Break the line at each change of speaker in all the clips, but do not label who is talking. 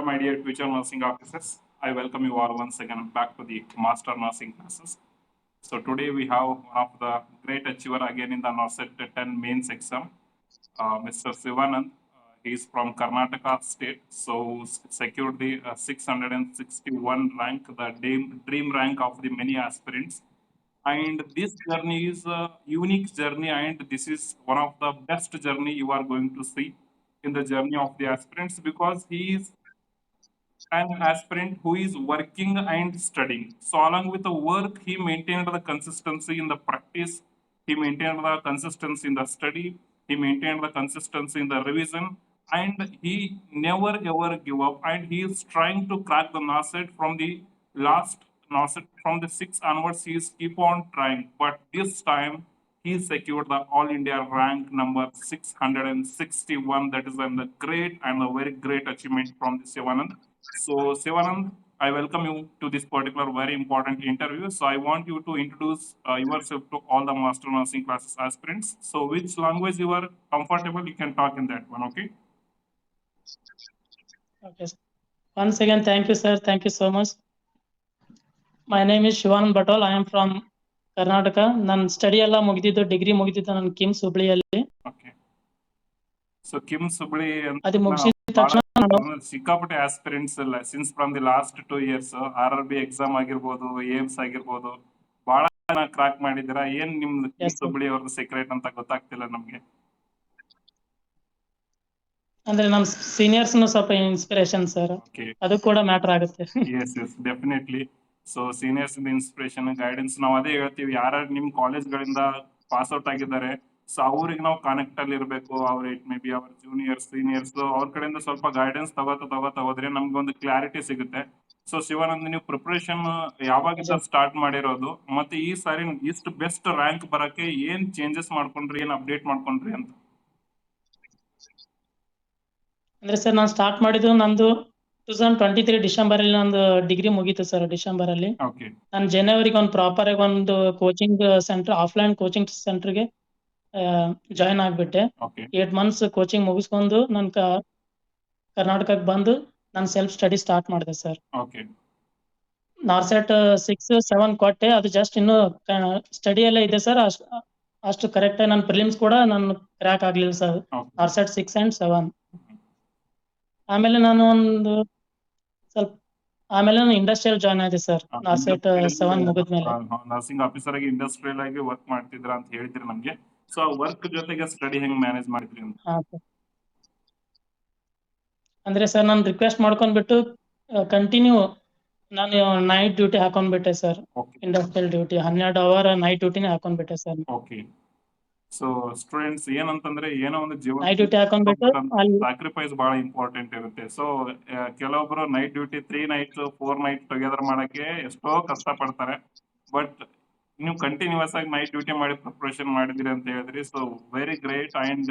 my dear future nursing officers. I welcome you all once again back to the Master Nursing classes. So today we have one of the great achiever again in the NORCET 10 mains exam, Mr. Sivanand. He is from Karnataka state, so secured the 661 rank, the dream rank of the many aspirants. And this journey is a unique journey, and this is one of the best journey you are going to see in the journey of the aspirants, because he is an aspirant who is working and studying. So along with the work, he maintained the consistency in the practice, he maintained the consistency in the study, he maintained the consistency in the revision, and he never ever give up. And he is trying to crack the NORCET from the last NORCET from the 6 onwards. He is keep on trying, but this time he secured the All India rank number 661. That is a great and a very great achievement from the Sivanand. So, Sivanand, I welcome you to this particular very important interview. So, I want you to introduce yourself to all the master nursing classes aspirants. So, which language you are comfortable, you can talk in that one, okay?
Okay. Once again, thank you, sir. Thank you so much. My name is Shivanand Batol. I am from Karnataka. ನನ್ನ study ಎಲ್ಲ ಮುಗಿದಿದ್ದು, degree ಮುಗಿದಿದ್ದು ನನ್ನ KIMS ಹುಬ್ಳಿಯಲ್ಲಿ.
Okay. So, KIMS Hubli
ಅದು ಮುಗಿಸಿದ ತಕ್ಷಣ
ಸಿಕ್ಕಾಪಟ್ಟೆ aspirants ಇಲ್ಲ since from the last 2 years RRB exam ಆಗಿರ್ಬೋದು, ಏಮ್ಸ್ ಆಗಿರ್ಬೋದು, ಬಹಳ ಕ್ರಾಕ್ ಮಾಡಿದ್ದೀರಾ. ಏನ್ ನಿಮ್ದು ಕಿಮ್ಸ್ ಹುಬ್ಳಿ ಅವ್ರದ್ದು ಸೀಕ್ರೆಟ್ ಅಂತ ಗೊತ್ತಾಗ್ತಿಲ್ಲ ನಮ್ಗೆ.
ಅಂದ್ರೆ ನಮ್ ಸೀನಿಯರ್ಸ್ ಸ್ವಲ್ಪ ಇನ್ಸ್ಪಿರೇಷನ್ ಸರ್, ಅದು ಕೂಡ ಮ್ಯಾಟರ್ ಆಗುತ್ತೆ.
Yes yes definitely. So seniors inspiration guidance ನಾವು ಅದೇ ಹೇಳ್ತೀವಿ. ಯಾರ್ಯಾರು ನಿಮ್ ಕಾಲೇಜ್ಗಳಿಂದ ಪಾಸ್ ಔಟ್ ಆಗಿದ್ದಾರೆ, ಸೊ ಅವ್ರಿಗೆ ನಾವು ಕನೆಕ್ಟ್ ಅಲ್ಲಿ ಇರಬೇಕು. ಅವ್ರ ಇಟ್ ಮೇ ಬಿ ಅವ್ರ ಜೂನಿಯರ್ಸ್ ಸೀನಿಯರ್ಸ್ ಅವ್ರ ಕಡೆಯಿಂದ ಸ್ವಲ್ಪ ಗೈಡೆನ್ಸ್ ತಗೋತಾ ಹೋದ್ರೆ ನಮ್ಗೆ ಒಂದು ಕ್ಲಾರಿಟಿ ಸಿಗುತ್ತೆ. ಸೊ ಶಿವಾನಂದ್, ನೀವು ಪ್ರಿಪರೇಷನ್ ಯಾವಾಗಿಂದ ಸ್ಟಾರ್ಟ್ ಮಾಡಿರೋದು, ಮತ್ತೆ ಈ ಸಾರಿ ಇಷ್ಟು ಬೆಸ್ಟ್ ರ್ಯಾಂಕ್ ಬರಕ್ಕೆ ಏನ್ ಚೇಂಜಸ್ ಮಾಡ್ಕೊಂಡ್ರಿ, ಏನ್ ಅಪ್ಡೇಟ್ ಮಾಡ್ಕೊಂಡ್ರಿ ಅಂತ?
ಅಂದ್ರೆ ಸರ್ ನಾನು ಸ್ಟಾರ್ಟ್ ಮಾಡಿದ್ದು ನಂದು 2023 ಡಿಸೆಂಬರ್ ಅಲ್ಲಿ ನಂದು ಡಿಗ್ರಿ ಮುಗೀತು ಸರ್. ಡಿಸೆಂಬರ್ ಅಲ್ಲಿ ನಾನು ಜನವರಿಗೆ ಒಂದು ಪ್ರಾಪರ್ ಆಗಿ ಒಂದು ಕೋಚಿಂಗ್ ಸೆಂಟರ್, ಆಫ್ಲೈನ್ ಕೋಚಿಂಗ್ ಸೆಂಟರ್ಗೆ ಜಾಯಿನ್ ಆಗ್ಬಿಟ್ಟೆ. 8 months ಕೋಚಿಂಗ್ ಮುಗಿಸ್ಕೊಂಡು ನನ್ ಕರ್ನಾಟಕಕ್ಕೆ ಬಂದು ನಾನು ಸೆಲ್ಫ್ ಸ್ಟಡಿ ಸ್ಟಾರ್ಟ್ ಮಾಡಿದೆ ಸರ್. NORCET 6-7 ಕೊಟ್ಟೆ, ಅದು ಜಸ್ಟ್ ಇನ್ನು ಸ್ಟಡಿ ಎಲ್ಲ ಇದೆ ಸರ್. ಅಷ್ಟು ಕರೆಕ್ಟ್ ಆಗಿ ನನ್ನ ಪ್ರಿಲಿಮ್ಸ್ ಕೂಡ ನಾನು ಕ್ರ್ಯಾಕ್ ಆಗ್ಲಿಲ್ಲ ಸರ್, NORCET 6 and 7. ಆಮೇಲೆ ನಾನು ಇಂಡಸ್ಟ್ರಿಯಲ್ ಜಾಯ್ನ್ ಆಗಿದೆ ಸರ್. NORCET 7 ಮುಗಿದ್ಮೇಲೆ
ನರ್ಸಿಂಗ್ ಆಫೀಸರ್ ಆಗಿ ಇಂಡಸ್ಟ್ರಿಯಲ್ ಆಗಿ ವರ್ಕ್ ಮಾಡ್ತಿದ್ರ ಅಂತ ಹೇಳಿದ್ರಿ ನಮ್ಗೆ. ಸೊ ವರ್ಕ್ ಜೊತೆಗೆ ಸ್ಟಡಿ ಹೆಂಗ್ ಮ್ಯಾನೇಜ್ ಮಾಡಿದ್ರಿ ಅಂತ?
ಅಂದ್ರೆ ಸರ್ ನಾನು ರಿಕ್ವೆಸ್ಟ್ ಮಾಡ್ಕೊಂಡ್ಬಿಟ್ಟು ಕಂಟಿನ್ಯೂ ನಾನು ನೈಟ್ ಡ್ಯೂಟಿ ಹಾಕೊಂಡ್ಬಿಟ್ಟೆ sir. Industrial duty 12 hour night ಡ್ಯೂಟಿನೇ ಹಾಕೊಂಡ್ಬಿಟ್ಟೆ ಸರ್.
ಸೊ ಸ್ಟೂಡೆಂಟ್ಸ್ ಏನಂತಂದ್ರೆ ಏನೋ ಒಂದು ಜೀವನ ಸ್ಯಾಕ್ರಿಫೈಸ್ ಬಹಳ ಇಂಪಾರ್ಟೆಂಟ್ ಇರುತ್ತೆ. ಸೊ ಕೆಲವೊಬ್ರು night duty 3 nights 4 nights together ಮಾಡಕ್ಕೆ ಎಷ್ಟೋ ಕಷ್ಟ ಪಡ್ತಾರೆ. ಬಟ್ ನೀವು ಕಂಟಿನ್ಯೂಸ್ ಆಗಿ ನೈಟ್ ಡ್ಯೂಟಿ ಮಾಡಿ ಪ್ರಿಪರೇಷನ್ ಮಾಡಿದಿರಿ ಅಂತ ಹೇಳಿದ್ರಿ. So very great. ಅಂಡ್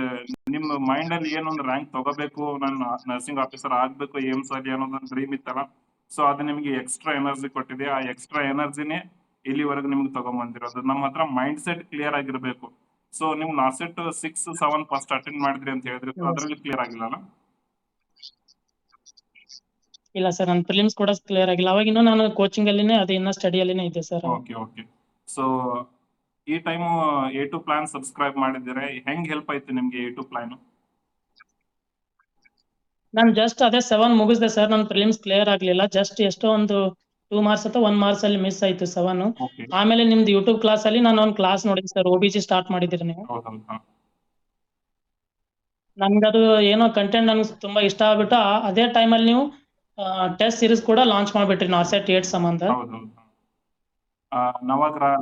ನಿಮ್ಮ ಮೈಂಡ್ ಅಲ್ಲಿ ಏನೊಂದು ರ್ಯಾಂಕ್ ತಗೋಬೇಕು, ನಾನು ನರ್ಸಿಂಗ್ ಆಫೀಸರ್ ಆಗ್ಬೇಕು ಏಮ್ಸ್ ಅಲ್ಲಿ ಅನ್ನೋದೊಂದು ಡ್ರೀಮ್ ಇತ್ತಲ್ಲ, ಸೊ ಅದು ನಿಮ್ಗೆ ಎಕ್ಸ್ಟ್ರಾ ಎನರ್ಜಿ ಕೊಟ್ಟಿದೆ. ಆ ಎಕ್ಸ್ಟ್ರಾ ಎನರ್ಜಿನೇ ಇಲ್ಲಿವರೆಗೂ ನಿಮ್ಗೆ ತಗೊಂಡ್ಬಂದಿರೋದು. ನಮ್ಮ ಹತ್ರ ಮೈಂಡ್ ಸೆಟ್ ಕ್ಲಿಯರ್ ಆಗಿರ್ಬೇಕು. ಸೊ ನೀವು NORCET 6-7 ಫಸ್ಟ್ ಅಟೆಂಡ್ ಮಾಡಿದ್ರಿ ಅಂತ ಹೇಳಿದ್ರಿ, ಅದರಲ್ಲಿ ಕ್ಲಿಯರ್ ಆಗಿಲ್ಲ?
ಇಲ್ಲ ಸರ್, ನನ್ನ ಪ್ರಿಲಿಮ್ಸ್ ಕೂಡ ಕ್ಲಿಯರ್ ಆಗಿಲ್ಲ. ಅವಾಗ ಇನ್ನೂ ನಾನು ಕೋಚಿಂಗ್ ಅಲ್ಲಿನೇ, ಅದು ಇನ್ನ ಸ್ಟಡಿ ಅಲ್ಲಿನೇ ಇದೆ ಸರ್.
ಓಕೆ. ಸೊ ಈ ಟೈಮ್ A2 ಪ್ಲಾನ್ ಸಬ್ಸ್ಕ್ರೈಬ್ ಮಾಡಿದ್ರೆ ಹೆಂಗ್ ಹೆಲ್ಪ್ ಆಯ್ತು ನಿಮ್ಗೆ A2 ಪ್ಲಾನ್?
ನಾನು ಜಸ್ಟ್ ಅದೇ 7 ಮುಗಿಸ್ದೆ ಸರ್. ನನ್ನ ಪ್ರಿಲಿಮ್ಸ್ ಕ್ಲಿಯರ್ ಆಗ್ಲಿಲ್ಲ. ಜಸ್ಟ್ ಎಷ್ಟೋ ಒಂದು 2 marks ಅಥವಾ 1 marks ಅಲ್ಲಿ ಮಿಸ್ ಆಯ್ತು 7. ಆಮೇಲೆ ನಿಮ್ದು ಯೂಟ್ಯೂಬ್ ಕ್ಲಾಸ್ ಅಲ್ಲಿ ನಾನು ಒಂದು ಕ್ಲಾಸ್ ನೋಡಿದ್ದೆ ಸರ್. OBG ಸ್ಟಾರ್ಟ್ ಮಾಡಿದಿರಿ ನೀವು. ನನ್ಗದು ಏನೋ ಕಂಟೆಂಟ್ ನನ್ಗೆ ತುಂಬಾ ಇಷ್ಟ ಆಗ್ಬಿಟ್ಟು ಅದೇ ಟೈಮಲ್ಲಿ ನೀವು ಟೆಸ್ಟ್ ಸೀರೀಸ್ ಕೂಡ ಲಾಂಚ್ ಮಾಡ್ಬಿಟ್ರಿ NORCET 8 ಸಂಬಂಧ.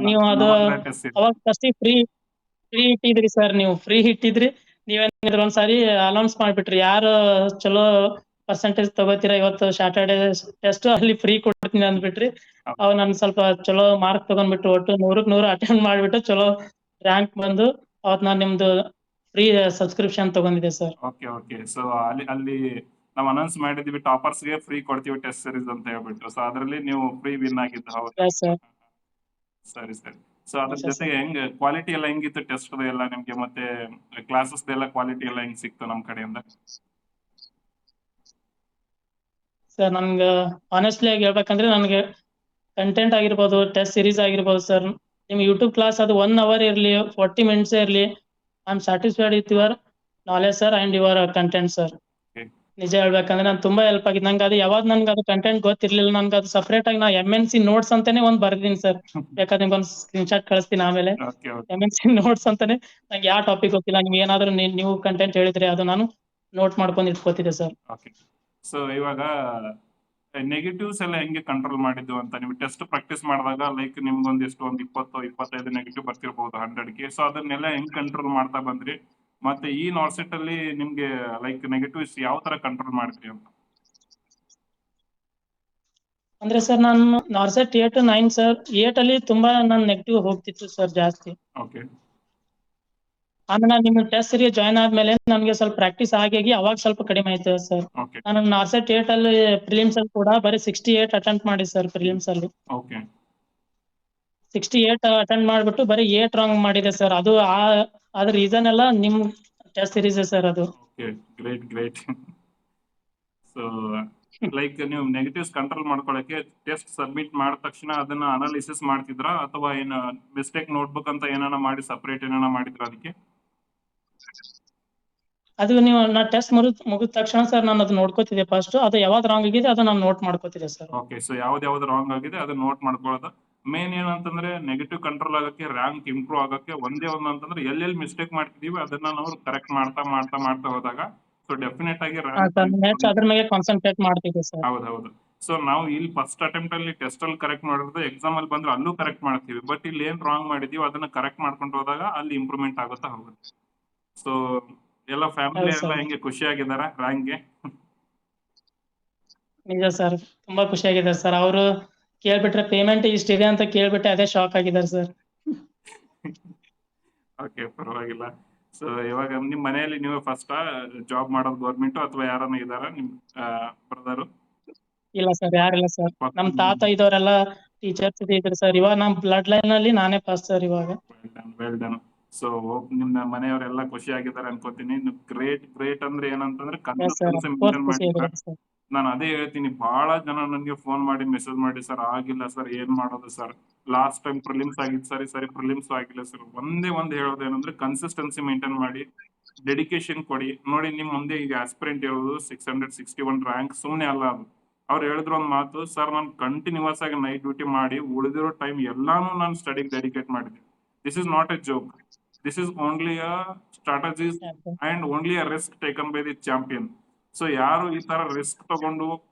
ನೀವು ಅದು ಅವಾಗ ಫಸ್ಟ್ ಫ್ರೀ ಇಟ್ಟಿದ್ರಿ ಸರ್. ನೀವು ಫ್ರೀ ಇಟ್ಟಿದ್ರಿ, ನೀವೇನಿದ್ರು ಒಂದ್ಸಾರಿ ಅನೌನ್ಸ್ ಮಾಡ್ಬಿಟ್ರಿ, ಯಾರು ಚಲೋ ಪರ್ಸೆಂಟೇಜ್ ತಗೋತೀರಾ ಇವತ್ತು ಸ್ಯಾಟರ್ಡೆ ಟೆಸ್ಟ್ ಅಲ್ಲಿ ಫ್ರೀ ಕೊಡ್ತೀನಿ ಅಂದ್ಬಿಟ್ರಿ. ಅವ್ ನನ್ ಸ್ವಲ್ಪ ಚಲೋ ಮಾರ್ಕ್ ತಗೊಂಡ್ಬಿಟ್ಟು ಒಟ್ಟು 100ಕ್ಕೆ 100 ಅಟೆಂಡ್ ಮಾಡ್ಬಿಟ್ಟು ಚಲೋ ರ್ಯಾಂಕ್ ಬಂದು ಅವತ್ ನಾನ್ ನಿಮ್ದು ಫ್ರೀ ಸಬ್ಸ್ಕ್ರಿಪ್ಷನ್ ತಗೊಂಡಿದ್ದೆ ಸರ್.
ಓಕೆ. ಸೊ ಅಲ್ಲಿ ನಾವು ಅನೌನ್ಸ್ ಮಾಡಿದ್ವಿ ಟಾಪರ್ಸ್ ಗೆ ಫ್ರೀ ಕೊಡ್ತೀವಿ ಟೆಸ್ಟ್ ಸೀರೀಸ್ ಅಂತ ಹೇಳ್ಬಿಟ್ಟು. ಸೊ ಅದರಲ್ಲಿ ನೀವು ಫ್ರೀ ವಿನ್ ಆಗಿದ್ದು ಹೌದು? ಸರಿ. ಸೊ ಅದ್ರ ಜೊತೆಗೆ ಹೆಂಗ್ ಕ್ವಾಲಿಟಿ ಎಲ್ಲ ಹೆಂಗಿತ್ತು ಟೆಸ್ಟ್ ಎಲ್ಲ ನಿಮ್ಗೆ, ಮತ್ತೆ ಕ್ಲಾಸಸ್ ಎಲ್ಲ ಕ್ವಾಲಿಟಿ ಎಲ್ಲ ಹೆಂಗ್ ಸಿಕ್ತು ನಮ್ ಕಡೆಯಿಂದ?
ಸರ್ ನನ್ಗೆ ಆನೆಸ್ಟ್ಲಿ ಆಗಿ ಹೇಳ್ಬೇಕಂದ್ರೆ ನನಗೆ ಕಂಟೆಂಟ್ ಆಗಿರ್ಬೋದು, ಟೆಸ್ಟ್ ಸೀರೀಸ್ ಆಗಿರ್ಬೋದು ಸರ್, ನಿಮ್ ಯೂಟ್ಯೂಬ್ ಕ್ಲಾಸ್ ಅದು 1 ಅವರ್ ಇರ್ಲಿ, 40 ಮಿನಿಟ್ಸ್ ಇರ್ಲಿ, I am satisfied with your knowledge sir and your content sir.
Okay.
ನಿಜ ಹೇಳ್ಬೇಕಂದ್ರೆ ನಾನು ತುಂಬಾ ಹೆಲ್ಪ್ ಆಗಿದೆ ನಂಗೆ. ಅದು ಯಾವಾಗ ನನ್ಗೆ ಅದು ಕಂಟೆಂಟ್ ಗೊತ್ತಿರ್ಲಿಲ್ಲ, ನನ್ಗೆ ಅದು ಸಪರೇಟ್ ಆಗಿ ನಾ MNC ನೋಟ್ಸ್ ಅಂತಾನೆ ಒಂದ್ ಬರ್ದಿನಿ ಸರ್. ಬೇಕಾದ್ರೆ ನಿಮ್ಗೆ ಒಂದು ಸ್ಕ್ರೀನ್ ಶಾಟ್ ಕಳಿಸ್ತೀನಿ ಆಮೇಲೆ.
Okay, okay.
MNC ನೋಟ್ಸ್ ಅಂತಾನೆ ನಂಗೆ ಯಾವ ಟಾಪಿಕ್ ಗೊತ್ತಿಲ್ಲ, ನಿಮ್ಗೆ ಏನಾದ್ರು ನೀವು ಕಂಟೆಂಟ್ ಹೇಳಿದ್ರೆ ಅದು ನಾನು ನೋಟ್ ಮಾಡ್ಕೊಂಡು ಇಟ್ಕೋತಿದ್ದೆ ಸರ್.
Okay. ಸೊ ಇವಾಗ ನೆಗೆಟಿವ್ಸ್ ಎಲ್ಲ ಹೆಂಗೆ ಕಂಟ್ರೋಲ್ ಮಾಡಿದ್ದು ಅಂತ ನೀವು ಟೆಸ್ಟ್ ಪ್ರಾಕ್ಟೀಸ್ ಮಾಡಿದಾಗ ಲೈಕ್ ನಿಮ್ಗೊಂದಿಷ್ಟು ಒಂದು 20-25 ನೆಗೆಟಿವ್ ಬರ್ತಿರ್ಬೋದು 100ಗೆ. ಸೊ ಅದನ್ನೆಲ್ಲ ಹೆಂಗ್ ಕಂಟ್ರೋಲ್ ಮಾಡ್ತಾ ಬಂದ್ರಿ? ಮತ್ತೆ ಈ ನಾರ್ಸೆಟ್ ಅಲ್ಲಿ ನಿಮ್ಗೆ ಲೈಕ್ ನೆಗೆಟಿವ್ಸ್ ಯಾವ ತರ ಕಂಟ್ರೋಲ್ ಮಾಡಿದ್ರಿ ಅಂತ?
ಅಂದ್ರೆ ಸರ್ ನಾನು ನಾರ್ಸೆಟ್ 8 9 ಸರ್, 8 ಅಲ್ಲಿ ತುಂಬಾ ನಾನು ನೆಗೆಟಿವ್ ಹೋಗ್ತಿತ್ತು ಸರ್ ಜಾಸ್ತಿ.
ಓಕೆ.
ಆಮೇಲೆ ನಿಮ್ಮ ಟೆಸ್ಟ್ ಸೀರೀಸ್ ಜಾಯ್ನ್ ಆದ್ಮೇಲೆ ನನಗೆ ಸ್ವಲ್ಪ ಪ್ರಾಕ್ಟೀಸ್ ಆಗಿ ಅವಾಗ ಸ್ವಲ್ಪ ಕಡಿಮೆ ಆಯ್ತು ಸರ್.
ಓಕೆ.
ನಾನು ನಾರ್ಸೆಟ್ 8 ಅಲ್ಲಿ ಪ್ರಿಲಿಮ್ಸ್ ಅಲ್ಲಿ ಕೂಡ ಬರೀ 68 ಅಟೆಂಪ್ಟ್ ಮಾಡಿ ಸರ್ ಪ್ರಿಲಿಮ್ಸ್ ಅಲ್ಲಿ.
ಓಕೆ.
68 ಅಟೆಂಡ್ ಮಾಡ್ಬಿಟ್ಟು ಬರೀ 8 ರಾಂಗ್ ಮಾಡಿದೆ ಸರ್. ಅದು ಅದ್ರ ರೀಸನ್ ಎಲ್ಲ ನಿಮ್ ಟೆಸ್ಟ್ ಸೀರೀಸ್ ಸರ್ ಅದು.
Okay, great. ಸೊ ಲೈಕ್ ನೀವು ನೆಗೆಟಿವ್ಸ್ ಕಂಟ್ರೋಲ್ ಮಾಡ್ಕೊಳ್ಳಕ್ಕೆ ಟೆಸ್ಟ್ ಸಬ್ಮಿಟ್ ಮಾಡಿದ ತಕ್ಷಣ ಅದನ್ನ ಅನಾಲಿಸಿಸ್ ಮಾಡ್ತಿದ್ರಾ ಅಥವಾ ಏನ ಮಿಸ್ಟೇಕ್ ನೋಟ್ಬುಕ್ ಅಂತ ಏನಾನ ಮಾಡಿ ಸಪರೇಟ್ ಏನಾನ ಮಾಡಿದ್ರಾ ಅದಕ್ಕೆ?
ಅದು ನೀವು ನಾ ಟೆಸ್ಟ್ ಮುಗಿದ ತಕ್ಷಣ ಸರ್ ನಾನು ಅದು ನೋಡ್ಕೋತಿದ್ದೆ ಫಸ್ಟ್. ಅದು ಯಾವ್ದು ರಾಂಗ್ ಆಗಿದೆ ಅದು ನಾನು ನೋಟ್ ಮಾಡ್ಕೋತಿದ್ದೆ ಸರ್.
ಓಕೆ. ಸೊ ಯಾವ್ದು ರಾಂಗ್ ಆಗಿದೆ ಅದನ್ನ ನೋಟ್ ಮಾಡ್ಕೊಳ್ಳೋದು. ಮೇನ್ ಏನಂತಂದ್ರೆ ನೆಗೆಟಿವ್ ಕಂಟ್ರೋಲ್ ಆಗಕ್ಕೆ, ರ್ಯಾಂಕ್ ಇಂಪ್ರೂವ್ ಆಗಕ್ಕೆ ಒಂದೇ ಒಂದು ಅಂತಂದ್ರೆ ಎಲ್ಲೆಲ್ಲಿ ಮಿಸ್ಟೇಕ್ ಮಾಡ್ತಿದೀವಿ ಅದನ್ನ ನಾವು ಕರೆಕ್ಟ್ ಮಾಡ್ತಾ ಹೋದಾಗ ಸೊ ಡೆಫಿನೆಟ್ ಆಗಿ
ನೆಕ್ಸ್ಟ್ ಅದ್ರ ಮೇಲೆ ಕಾನ್ಸಂಟ್ರೇಟ್ ಮಾಡ್ತಿದ್ದೆ ಸರ್.
ಹೌದು. ಸೊ ನಾವು ಇಲ್ಲಿ ಫಸ್ಟ್ ಅಟೆಂಪ್ಟ್ ಅಲ್ಲಿ ಟೆಸ್ಟ್ ಅಲ್ಲಿ ಕರೆಕ್ಟ್ ಮಾಡಿರೋದು ಎಕ್ಸಾಮ್ ಅಲ್ಲಿ ಬಂದ್ರೆ ಅಲ್ಲೂ ಕರೆಕ್ಟ್ ಮಾಡ್ತೀವಿ. ಬಟ್ ಇಲ್ಲಿ ಏನ್ ರಾಂಗ್ ಮಾಡಿದೀವಿ ಅದನ್ನ ಕರೆಕ್ಟ್ ಮಾಡ್ಕೊಂಡು ಹೋದಾಗ ಅಲ್ಲಿ ಇಂಪ್ರೂವ್ಮೆಂಟ್ ಆಗುತ್ತಾ ಹೋಗುತ್ತೆ. ಸೊ ಎಲ್ಲ ಫ್ಯಾಮಿಲಿ ಎಲ್ಲ ಹೆಂಗೆ ಖುಷಿಯಾಗಿದ್ದಾರಾ ರ್ಯಾಂಕ್ಗೆ?
ನಿಜ ಸರ್, ತುಂಬಾ ಖುಷಿಯಾಗಿದ್ದಾರೆ ಸರ್. ಅವರು ಕೇಳ್ಬಿಟ್ರೆ ಪೇಮೆಂಟ್ ಇಷ್ಟಿದೆ ಅಂತ ಕೇಳ್ಬಿಟ್ಟೆ ಅದೇ ಶಾಕ್ ಆಗಿದ್ದಾರೆ ಸರ್.
ಓಕೆ, ಪರವಾಗಿಲ್ಲ. ಸೊ ಇವಾಗ ನಿಮ್ ಮನೆಯಲ್ಲಿ ನೀವು ಫಸ್ಟ್ ಜಾಬ್ ಮಾಡೋದು ಗೌರ್ಮೆಂಟ್ ಅಥವಾ ಯಾರನ್ನ ಇದಾರ ನಿಮ್ ಬ್ರದರು?
ಇಲ್ಲ ಸರ್, ಯಾರಿಲ್ಲ ಸರ್. ನಮ್ ತಾತ ಇದವರೆಲ್ಲ ಟೀಚರ್ಸ್ ಇದ್ರು ಸರ್. ಇವಾಗ ನಮ್ ಬ್ಲಡ್ ಲೈನ್ ಅಲ್ಲಿ ನಾನೇ ಫಸ್ಟ್ ಸರ್ ಇವಾಗ.
Well done. ಸೊ ನಿಮ್ಮ ಮನೆಯವರೆಲ್ಲ ಖುಷಿಯಾಗಿದ್ದಾರೆ ಅನ್ಕೋತೀನಿ. ಗ್ರೇಟ್ ಅಂದ್ರೆ ಏನಂತಂದ್ರೆ ಕನ್ಸಿಸ್ಟೆನ್ಸಿ ಮೇಂಟೈನ್ ಮಾಡಿದ್ರೆ. ನಾನು ಅದೇ ಹೇಳ್ತೀನಿ, ಬಹಳ ಜನ ನನಗೆ ಫೋನ್ ಮಾಡಿ ಮೆಸೇಜ್ ಮಾಡಿ ಸರ್ ಆಗಿಲ್ಲ ಸರ್, ಏನ್ ಮಾಡೋದು ಸರ್, ಲಾಸ್ಟ್ ಟೈಮ್ ಪ್ರಿಲಿಮ್ಸ್ ಆಗಿತ್ತು ಸರಿ ಪ್ರಿಲಿಮ್ಸ್ ಆಗಿಲ್ಲ ಸರ್. ಒಂದೇ ಹೇಳೋದು ಏನಂದ್ರೆ ಕನ್ಸಿಸ್ಟೆನ್ಸಿ ಮೇಂಟೈನ್ ಮಾಡಿ, ಡೆಡಿಕೇಶನ್ ಕೊಡಿ. ನೋಡಿ ನಿಮ್ ಮುಂದೆ ಈಗ ಆಸ್ಪಿರೆಂಟ್ ಇರೋದು 661 ರ್ಯಾಂಕ್ ಸುಮ್ನೆ ಅಲ್ಲ ಅದು. ಅವ್ರು ಹೇಳಿದ್ರು ಒಂದ್ ಮಾತು, ಸರ್ ನಾನು ಕಂಟಿನ್ಯೂಸ್ ಆಗಿ ನೈಟ್ ಡ್ಯೂಟಿ ಮಾಡಿ ಉಳಿದಿರೋ ಟೈಮ್ ಎಲ್ಲಾನು ನಾನು ಸ್ಟಡಿಗೆ ಡೆಡಿಕೇಟ್ ಮಾಡಿದ್ದೆ. This is not A joke, this is only a strategies and only a risk taken by the champion. So ಯಾರು ಈ ತರ ರಿಸ್ಕ್ ತಗೊಂಡು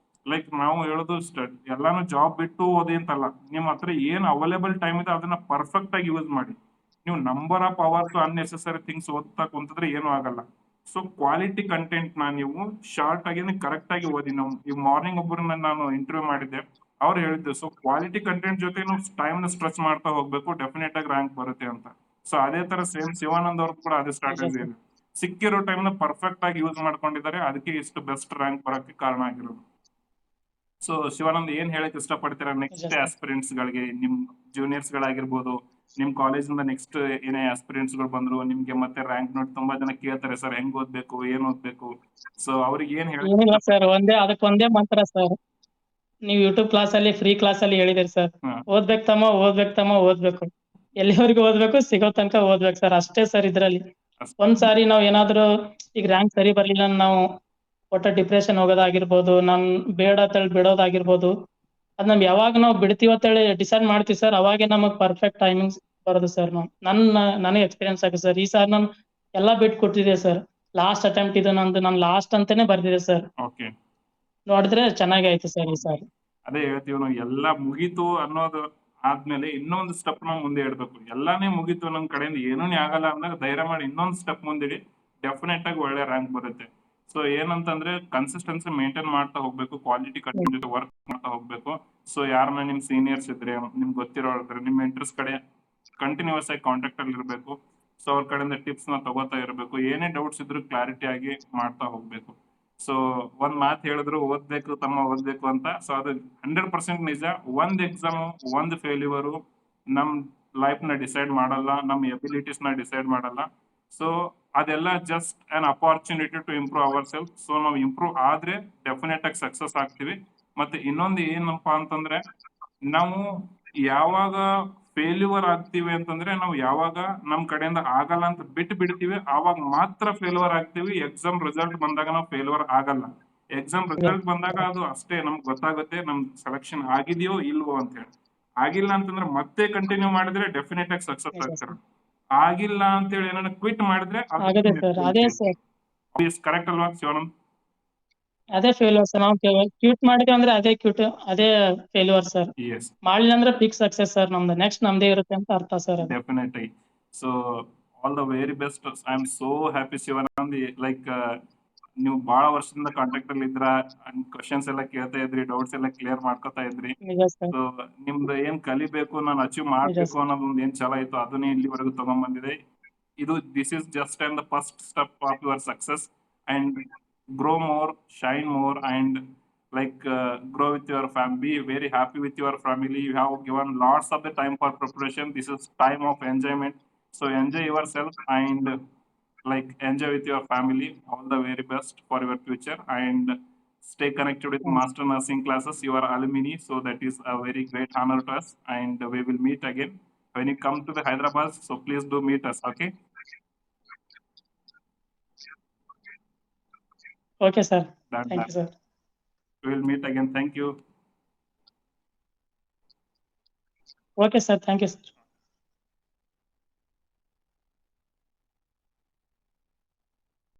ಲೈಕ್ ನಾವು ಹೇಳೋದು ಎಲ್ಲಾನು ಜಾಬ್ ಬಿಟ್ಟು ಓದಿ ಅಂತಲ್ಲ, ನಿಮ್ ಹತ್ರ ಏನ್ ಅವೈಲೇಬಲ್ ಟೈಮ್ ಇದೆ ಅದನ್ನ ಪರ್ಫೆಕ್ಟ್ ಆಗಿ ಯೂಸ್ ಮಾಡಿ. ನೀವು number of hours unnecessary things ಓದ್ತಾ ಕುಂತಿದ್ರೆ ಏನು ಆಗಲ್ಲ. ಸೊ ಕ್ವಾಲಿಟಿ ಕಂಟೆಂಟ್ ನೀವು ಶಾರ್ಟ್ ಆಗಿ ಕರೆಕ್ಟ್ ಆಗಿ ಓದಿ. ನಾವು ಈ ಮಾರ್ನಿಂಗ್ ಒಬ್ಬರನ್ನ ನಾನು ಇಂಟರ್ವ್ಯೂ ಮಾಡಿದ್ದೆ, ಅವ್ರು ಹೇಳಿದ್ರು ಸೊ ಕ್ವಾಲಿಟಿ ಕಂಟೆಂಟ್ ಜೊತೆ ನಾವು ಟೈಮ್ ನ ಸ್ಟ್ರೆಚ್ ಮಾಡ್ತಾ ಹೋಗ್ಬೇಕು, ಡೆಫಿನೆಟ್ ಆಗಿ ರ್ಯಾಂಕ್ ಬರುತ್ತೆ ಅಂತ. ಸೊ ಅದೇ ತರ ಸೇಮ್ ಶಿವಾನಂದ್ ಅವ್ರು ಕೂಡ ಅದೇ ಸ್ಟ್ರಾಟಜಿ ಇದೆ. ಸಿಕ್ಕಿರೋ ಟೈಮ್ ನ ಪರ್ಫೆಕ್ಟ್ ಆಗಿ ಯೂಸ್ ಮಾಡ್ಕೊಂಡಿದ್ದಾರೆ, ಅದಕ್ಕೆ ಇಷ್ಟು ಬೆಸ್ಟ್ ರ್ಯಾಂಕ್ ಬರೋಕ್ಕೆ ಕಾರಣ ಆಗಿರೋದು. ಸೊ ಶಿವಾನಂದ್ ಏನ್ ಹೇಳಕ್ ಇಷ್ಟಪಡ್ತೀರಾ ನೆಕ್ಸ್ಟ್ ಆಸ್ಪಿರೆಂಟ್ಸ್ ಗಳಿಗೆ, ನಿಮ್ ಜೂನಿಯರ್ಸ್ ಗಳಾಗಿರ್ಬೋದು, ನಿಮ್ ಕಾಲೇಜ್ ಇಂದ ನೆಕ್ಸ್ಟ್ ಏನೇ ಆಸ್ಪಿರೆಂಟ್ಸ್ ಗಳು ಬಂದ್ರು ನಿಮ್ಗೆ ಮತ್ತೆ ರ್ಯಾಂಕ್ ನೋಡಿ ತುಂಬಾ ಜನ ಕೇಳ್ತಾರೆ ಸರ್ ಹೆಂಗ್ ಓದ್ಬೇಕು, ಏನ್ ಓದ್ಬೇಕು. ಸೊ ಅವ್ರಿಗೆ ಏನ್
ಏನಿಲ್ಲ ಸರ್, ಅದಕ್ಕೊಂದೇ ಮಂತ್ರ ಸರ್. ನೀವು ಯೂಟ್ಯೂಬ್ ಕ್ಲಾಸ್ ಅಲ್ಲಿ ಫ್ರೀ ಕ್ಲಾಸ್ ಅಲ್ಲಿ ಹೇಳಿದಿರಿ ಸರ್, ಓದ್ಬೇಕು ತಮ್ಮ ಓದ್ಬೇಕು, ಎಲ್ಲಿವರೆಗೂ ಓದ್ಬೇಕು, ಸಿಗೋ ತನಕ ಓದ್ಬೇಕು ಸರ್, ಅಷ್ಟೇ ಸರ್. ಇದ್ರಲ್ಲಿ ಒಂದ್ಸಾರಿ ನಾವ್ ಏನಾದ್ರು ಈಗ ರ್ಯಾಂಕ್ ಸರಿ ಬರ್ಲಿಲ್ಲ, ನಾವು ಒಟ್ಟ ಡಿಪ್ರೆಷನ್ ಹೋಗೋದಾಗಿರ್ಬೋದು, ನಾನ್ ಬೇಡ ಅಂತೇಳಿ ಬಿಡೋದಾಗಿರ್ಬೋದು, ಅದ್ ನಮ್ ಯಾವಾಗ ನಾವು ಬಿಡ್ತೀವಿ ಅಂತೇಳಿ ಡಿಸೈಡ್ ಮಾಡ್ತೀವಿ ಸರ್, ಅವಾಗೆ ನಮಗ್ ಪರ್ಫೆಕ್ಟ್ ಟೈಮಿಂಗ್ಸ್ ಬರೋದು ಸರ್. ನನಗೆ ಎಕ್ಸ್ಪೀರಿಯನ್ಸ್ ಆಗಿದೆ ಸರ್. ಈ ಸಾರ್ ನಾನು ಎಲ್ಲಾ ಬಿಟ್ಟು ಕೊಟ್ಟಿದ್ದೆ ಸರ್. ಲಾಸ್ಟ್ ಅಟೆಂಪ್ಟ್ ಇದು ನಂದು, ನಾನು ಲಾಸ್ಟ್ ಅಂತಾನೆ ಬರ್ದಿದೆ ಸರ್. ನೋಡಿದ್ರೆ ಚೆನ್ನಾಗಿ ಆಯ್ತು ಸರ್ ಈ ಸಾರಿ.
ಅದೇ ಹೇಳ್ತೀವಿ ನಾವು, ಎಲ್ಲಾ ಮುಗೀತು ಅನ್ನೋದು ಆದ್ಮೇಲೆ ಇನ್ನೊಂದು ಸ್ಟೆಪ್ ನಾವು ಮುಂದೆ ಇಡ್ಬೇಕು. ಎಲ್ಲಾನೇ ಮುಗೀತು ನಮ್ ಕಡೆಯಿಂದ ಏನೂ ಆಗಲ್ಲ ಅಂದಾಗ ಧೈರ್ಯ ಮಾಡಿ ಇನ್ನೊಂದು ಸ್ಟೆಪ್ ಮುಂದಿಡಿ, ಡೆಫಿನೆಟ್ ಆಗಿ ಒಳ್ಳೆ ರ್ಯಾಂಕ್ ಬರುತ್ತೆ. ಸೊ ಏನಂತಂದ್ರೆ ಕನ್ಸಿಸ್ಟೆನ್ಸಿ ಮೇಂಟೈನ್ ಮಾಡ್ತಾ ಹೋಗ್ಬೇಕು, ಕ್ವಾಲಿಟಿ ಕಂಟೆಂಟ್ ಜೊತೆ ವರ್ಕ್ ಮಾಡ್ತಾ ಹೋಗ್ಬೇಕು. ಸೊ ಯಾರನ್ನ ನಿಮ್ ಸೀನಿಯರ್ಸ್ ಇದ್ರೆ, ನಿಮ್ಗೆ ಗೊತ್ತಿರೋದ್ರೆ ನಿಮ್ ಮೆಂಟರ್ಸ್ ಕಡೆ ಕಂಟಿನ್ಯೂಸ್ ಆಗಿ ಕಾಂಟ್ಯಾಕ್ಟ್ ಅಲ್ಲಿ ಇರಬೇಕು. ಸೊ ಅವ್ರ ಕಡೆಯಿಂದ ಟಿಪ್ಸ್ ನ ತಗೋತಾ ಇರಬೇಕು, ಏನೇ ಡೌಟ್ಸ್ ಇದ್ರು ಕ್ಲಾರಿಟಿ ಆಗಿ ಮಾಡ್ತಾ ಹೋಗ್ಬೇಕು. ಸೊ ಒಂದ್ ಮಾತು ಹೇಳಿದ್ರು ಓದ್ಬೇಕು ಅಂತ. ಸೊ ಅದು 100% ನಿಜ. ಒಂದ್ ಎಕ್ಸಾಮ್, ಒಂದ್ ಫೇಲ್ಯೂರ್ ನಮ್ ಲೈಫ್ ನ ಡಿಸೈಡ್ ಮಾಡಲ್ಲ, ನಮ್ ಎಬಿಲಿಟೀಸ್ ನ ಡಿಸೈಡ್ ಮಾಡಲ್ಲ. ಸೊ ಅದೆಲ್ಲ just an opportunity to improve our self. So ನಾವು ಇಂಪ್ರೂವ್ ಆದ್ರೆ ಡೆಫಿನೆಟ್ ಆಗಿ ಸಕ್ಸಸ್ ಆಗ್ತೀವಿ. ಮತ್ತೆ ಇನ್ನೊಂದು ಏನಪ್ಪಾ ಅಂತಂದ್ರೆ, ನಾವು ಯಾವಾಗ ಫೇಲ್ಯೂರ್ ಆಗ್ತೀವಿ ಅಂತಂದ್ರೆ, ನಾವು ಯಾವಾಗ ನಮ್ ಕಡೆಯಿಂದ ಆಗಲ್ಲ ಅಂತ ಬಿಟ್ಟು ಬಿಡ್ತೀವಿ, ಆವಾಗ ಮಾತ್ರ ಫೇಲ್ಯೂರ್ ಆಗ್ತೀವಿ. ಎಕ್ಸಾಮ್ ರಿಸಲ್ಟ್ ಬಂದಾಗ ನಾವು ಫೇಲ್ಯೂರ್ ಆಗಲ್ಲ. ಎಕ್ಸಾಮ್ ರಿಸಲ್ಟ್ ಬಂದಾಗ ಅದು ಅಷ್ಟೇ ನಮ್ಗೆ ಗೊತ್ತಾಗುತ್ತೆ ನಮ್ ಸೆಲೆಕ್ಷನ್ ಆಗಿದೆಯೋ ಇಲ್ವೋ ಅಂತ ಹೇಳಿ. ಆಗಿಲ್ಲ ಅಂತಂದ್ರೆ ಮತ್ತೆ ಕಂಟಿನ್ಯೂ ಮಾಡಿದ್ರೆ ಡೆಫಿನೆಟ್ ಆಗಿ ಸಕ್ಸಸ್ ಆಗ್ತಾರೆ. ಆಗಿಲ್ಲ ಅಂತೇಳಿ ಏನಾರ ಕ್ವಿಟ್ ಮಾಡಿದ್ರೆ
ಆಗದೆ ಸರ್, ಅದೇ ಸರ್,
ಕರೆಕ್ಟ್ ಅಲ್ವಾ ಶಿವಾನಂದ್?
ಅದೇ ಫೇಲ್ಯೂರ್ ಸರ್. ನಾವು ಕ್ಯೂಟ್ ಮಾಡಿದ್ವಿ ಅಂದ್ರೆ ಅದೇ ಕ್ಯೂಟ್, ಅದೇ ಫೇಲ್ಯೂರ್ ಸರ್.
ಎಸ್,
ಮಾಡ್ಲಿಲ್ಲ ಅಂದ್ರೆ ಬಿಗ್ ಸಕ್ಸಸ್ ಸರ್. ನಮ್ದು ನೆಕ್ಸ್ಟ್ ನಮ್ದೇ ಇರುತ್ತೆ ಅಂತ ಅರ್ಥ sir.
Definitely. So all the very best. I am so happy Shivanand. Like ನೀವು ಬಹಳ ವರ್ಷದಿಂದ ಕಾಂಟ್ಯಾಕ್ಟ್ ಅಲ್ಲಿ ಇದ್ರ, ಕ್ವಶನ್ಸ್ ಎಲ್ಲ ಕೇಳ್ತಾ ಇದ್ರಿ, ಡೌಟ್ಸ್ ಎಲ್ಲ ಕ್ಲಿಯರ್ ಮಾಡ್ಕೊತಾ ಇದ್ರಿ.
ನಿಜ ಸರ್,
ಸೊ ನಿಮ್ದು ಏನ್ ಕಲಿಬೇಕು, ನಾನು ಅಚೀವ್ ಮಾಡ್ಬೇಕು ಅನ್ನೋದೊಂದು ಏನ್ ಛಲ ಇತ್ತು, ಅದನ್ನೇ ಇಲ್ಲಿವರೆಗೂ ತಗೊಂಡ್ ಬಂದಿದೆ. ಇದು this is just and the first step of your success. And grow more, shine more, and like grow with your family. Be very happy with your family. You have given lots of the time for preparation. This is time of enjoyment. So enjoy yourself and like enjoy with your family. All the very best for your future, and stay connected with Master Nursing classes. You are alumni, so that is a very great honor to us. And we will meet again when you come to the Hyderabad. So please do meet us. Okay.
Okay sir,
Done,
thank
done.
you sir.
We will meet again. Thank you.
Okay sir, thank you sir.